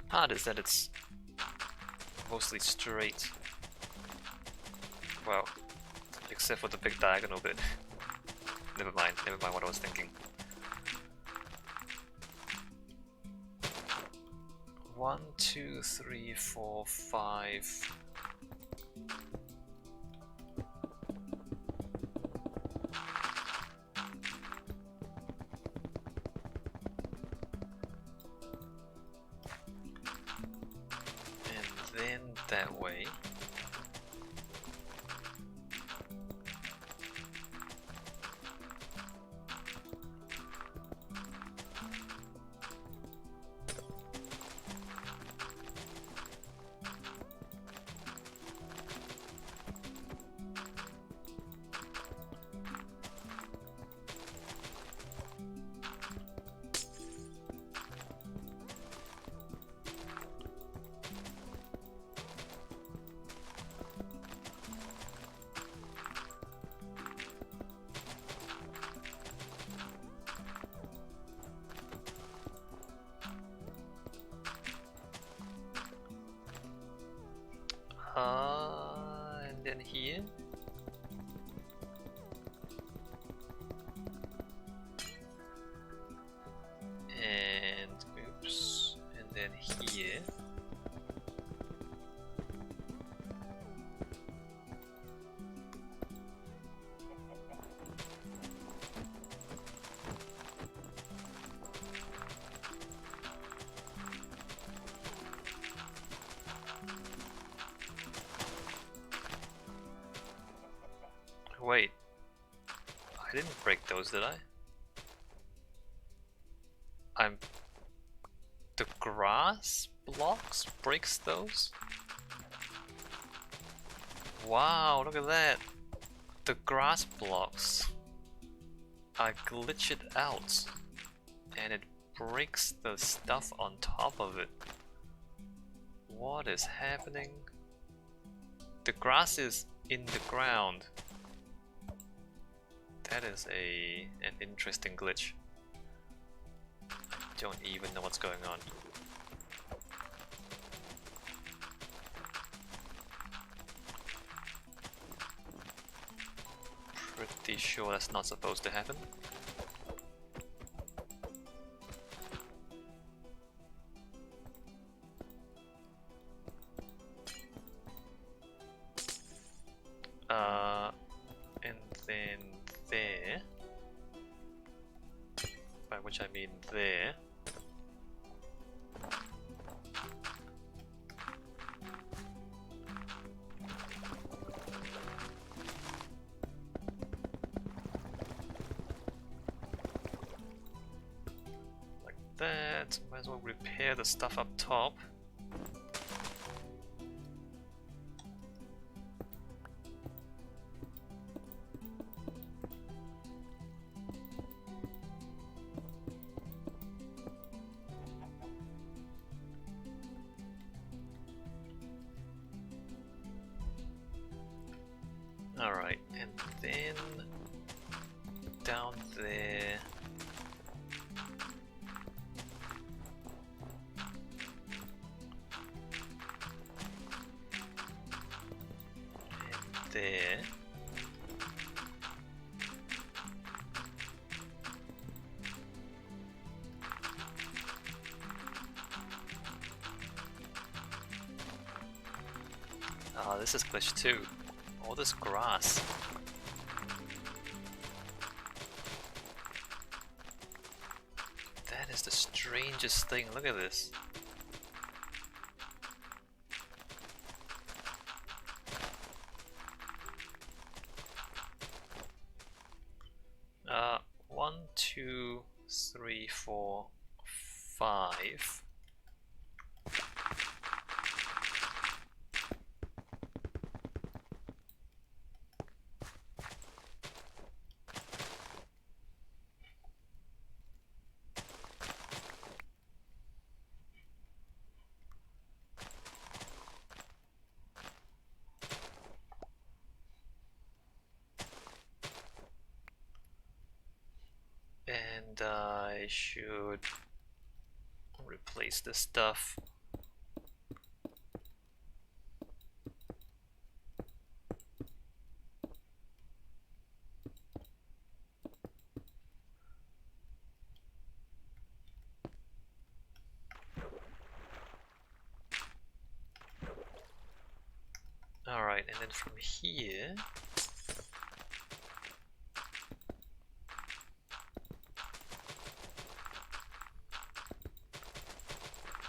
part is that it's mostly straight. Well, except for the big diagonal bit. Never mind what I was thinking. 1, 2, 3, 4, 5. And then that way. And then here. And oops, and then here. Wait, I didn't break those, did I? The grass blocks breaks those? Wow, look at that! The grass blocks, I glitch it out and it breaks the stuff on top of it. What is happening? The grass is in the ground. That is an interesting glitch. I don't even know what's going on. Pretty sure that's not supposed to happen. And then there, by which I mean there. Like that. Might as well repair the stuff up top. Alright, and then down there. And there. Ah, this is glitch too. All this grass. That is the strangest thing. Look at this. Uh, 1, 2, 3, 4, 5. And I should replace this stuff then from here,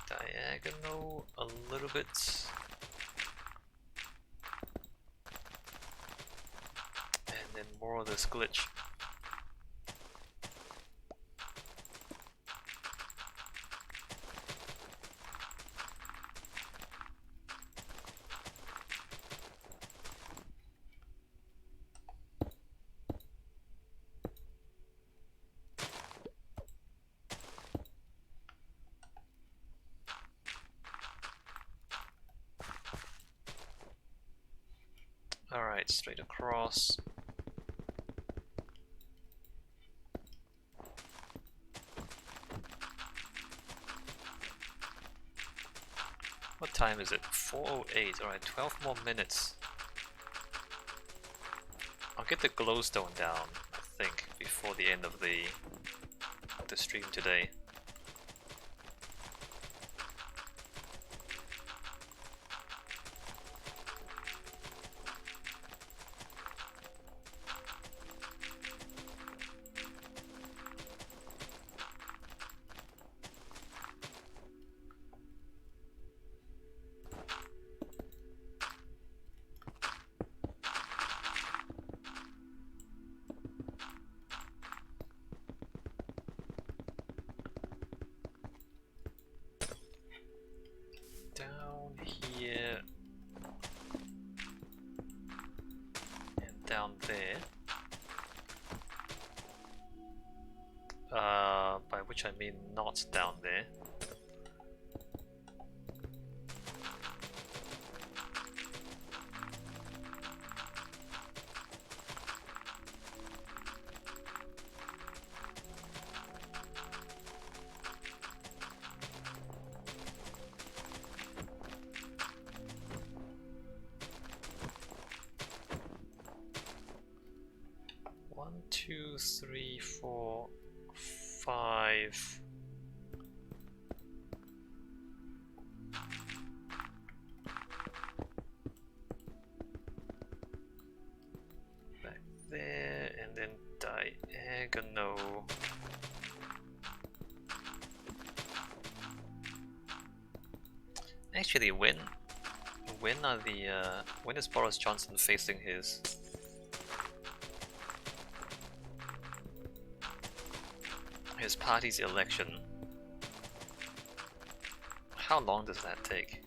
diagonal a little bit, and then more of this glitch. Alright, straight across. What time is it? 4:08. Alright, 12 more minutes. I'll get the glowstone down, I think, before the end of the stream today. Down here and down there. By which I mean not down there. One, two, three, four, 5. Back there, and then diagonal. Actually, when is Boris Johnson facing his party's election? How long does that take?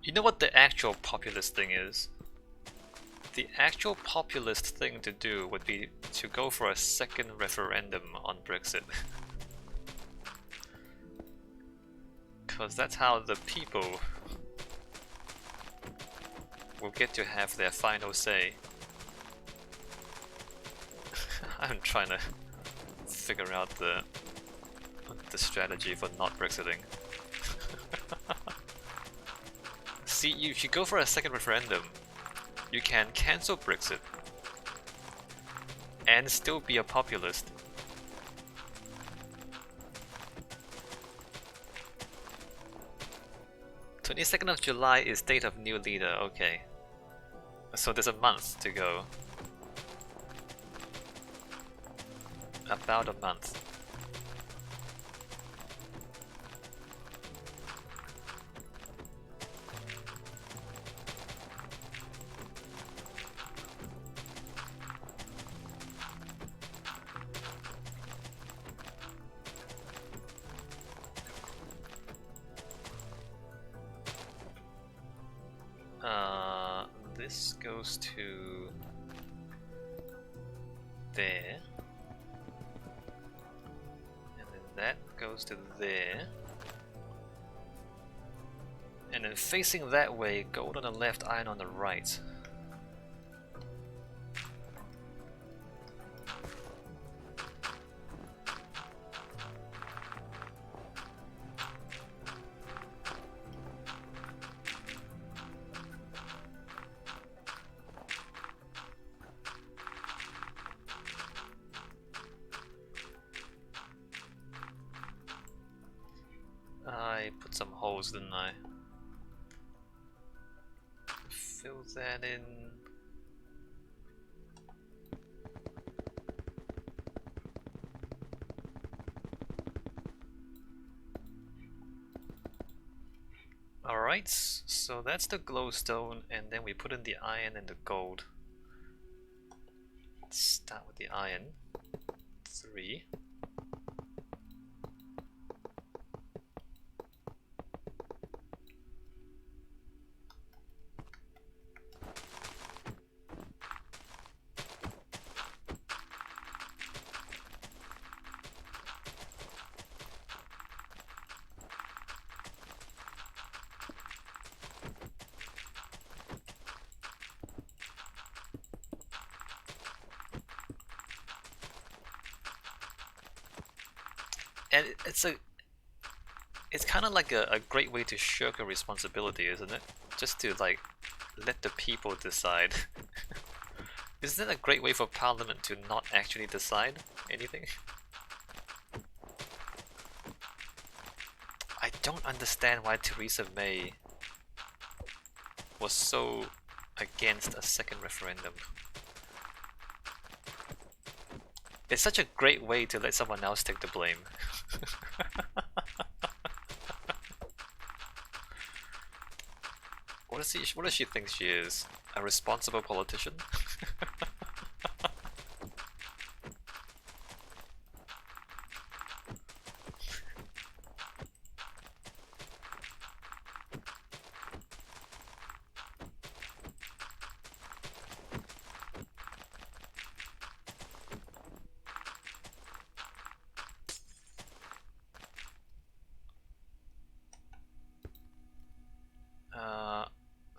You know what the actual populist thing is? The actual populist thing to do would be to go for a second referendum on Brexit. Because that's how the people will get to have their final say. I'm trying to figure out the strategy for not Brexiting. See, if you go for a second referendum, you can cancel Brexit and still be a populist. July 22nd is date of new leader, okay. So there's a month to go. About a month. This goes to there, and then that goes to there, and then facing that way, gold on the left, iron on the right. put some holes, didn't I? Fill that in. Alright, so that's the glowstone, and then we put in the iron and the gold. Let's start with the iron. 3. And it's kind of like a great way to shirk a responsibility, isn't it? Just to like let the people decide. Isn't it a great way for Parliament to not actually decide anything? I don't understand why Theresa May was so against a second referendum. It's such a great way to let someone else take the blame. What does she think she is? A responsible politician?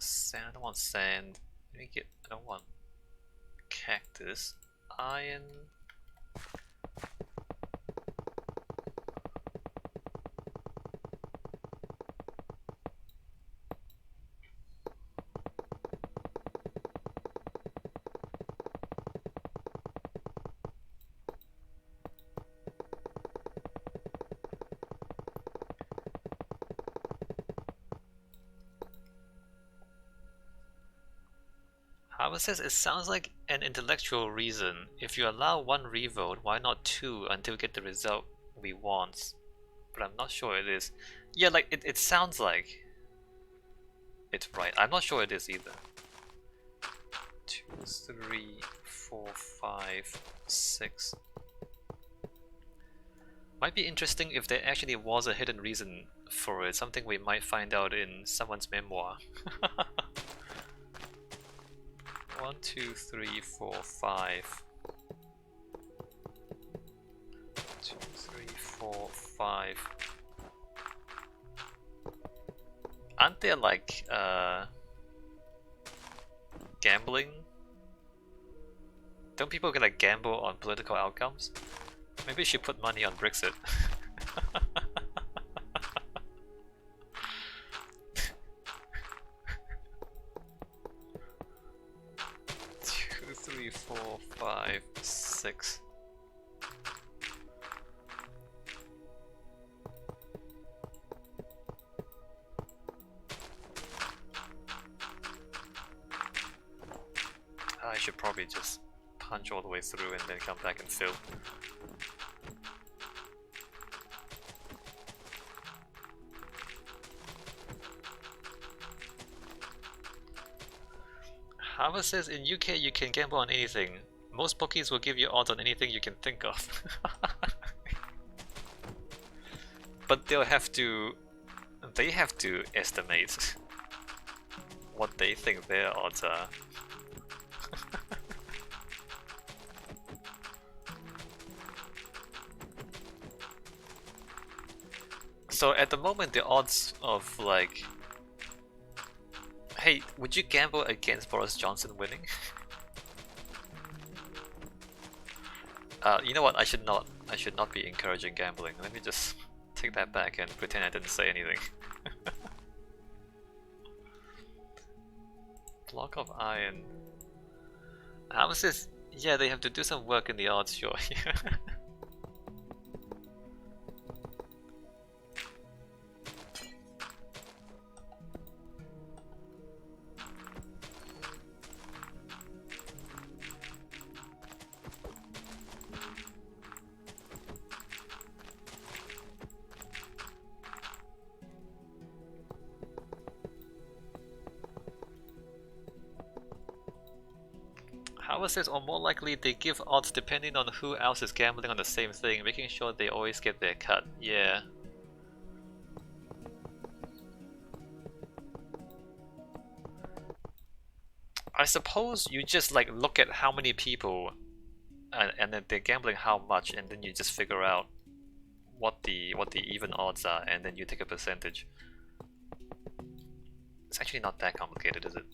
Sand, I don't want sand. Let me get, I don't want cactus. Iron. Howard says it sounds like an intellectual reason. If you allow 1 revote, why not 2 until we get the result we want? But I'm not sure it is. Yeah, like it sounds like it's right. I'm not sure it is either. 2, 3, 4, 5, 6. Might be interesting if there actually was a hidden reason for it, something we might find out in someone's memoir. 1, 2, 3, 4, 5. 2, 3, 4, 5. Aren't there like gambling? Don't people gonna gamble on political outcomes? Maybe you should put money on Brexit. 2, 3, 4, 5, 6. I should probably just punch all the way through and then come back and fill. Harvard says in UK you can gamble on anything. Most bookies will give you odds on anything you can think of. But they have to estimate what they think their odds are. So at the moment the odds of like, hey, would you gamble against Boris Johnson winning? You know what, I should not be encouraging gambling. Let me just take that back and pretend I didn't say anything. Block of iron. How is this? Yeah, they have to do some work in the odds, sure. Howard says, or more likely they give odds depending on who else is gambling on the same thing, making sure they always get their cut. Yeah. I suppose you just like look at how many people and then they're gambling how much, and then you just figure out what the even odds are, and then you take a percentage. It's actually not that complicated, is it?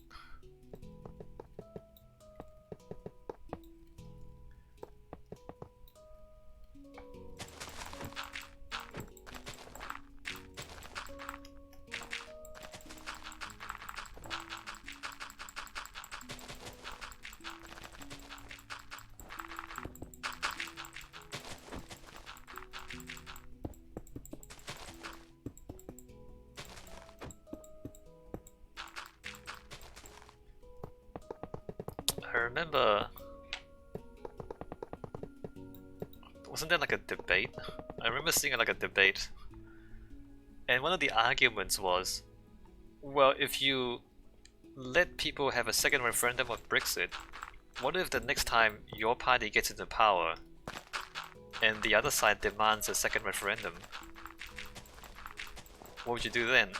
I remember... Wasn't there like a debate? I remember seeing like a debate, and one of the arguments was, well, if you let people have a second referendum on Brexit, what if the next time your party gets into power and the other side demands a second referendum? What would you do then?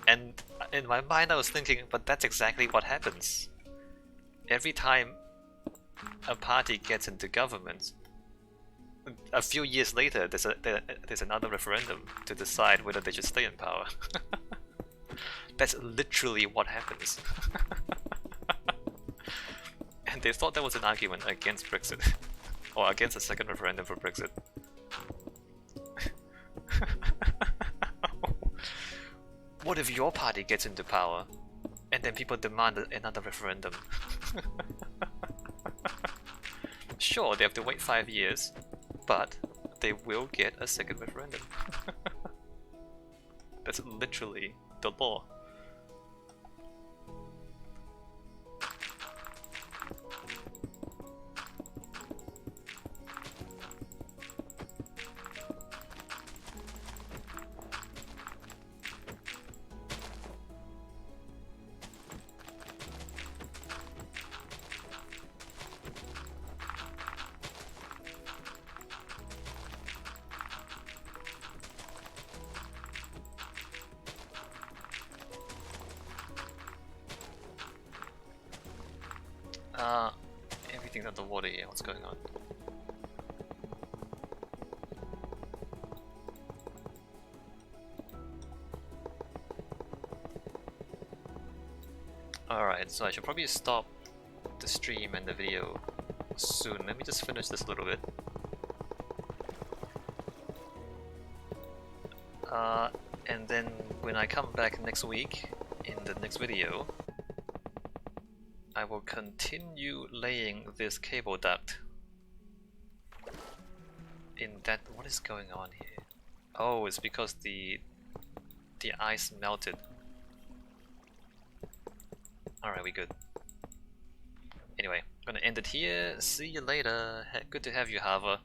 And in my mind I was thinking, but that's exactly what happens. Every time a party gets into government, a few years later there's another referendum to decide whether they should stay in power. That's literally what happens. And they thought that was an argument against Brexit. Or against a second referendum for Brexit. What if your party gets into power and then people demand another referendum? Sure, they have to wait 5 years, but they will get a second referendum. That's literally the law. Everything's underwater here, what's going on? Alright, so I should probably stop the stream and the video soon. Let me just finish this a little bit. And then when I come back next week, in the next video, I will continue laying this cable duct in that... What is going on here? Oh, it's because the ice melted. Alright, we good. Anyway, I'm gonna end it here. See you later. Good to have you, Hava.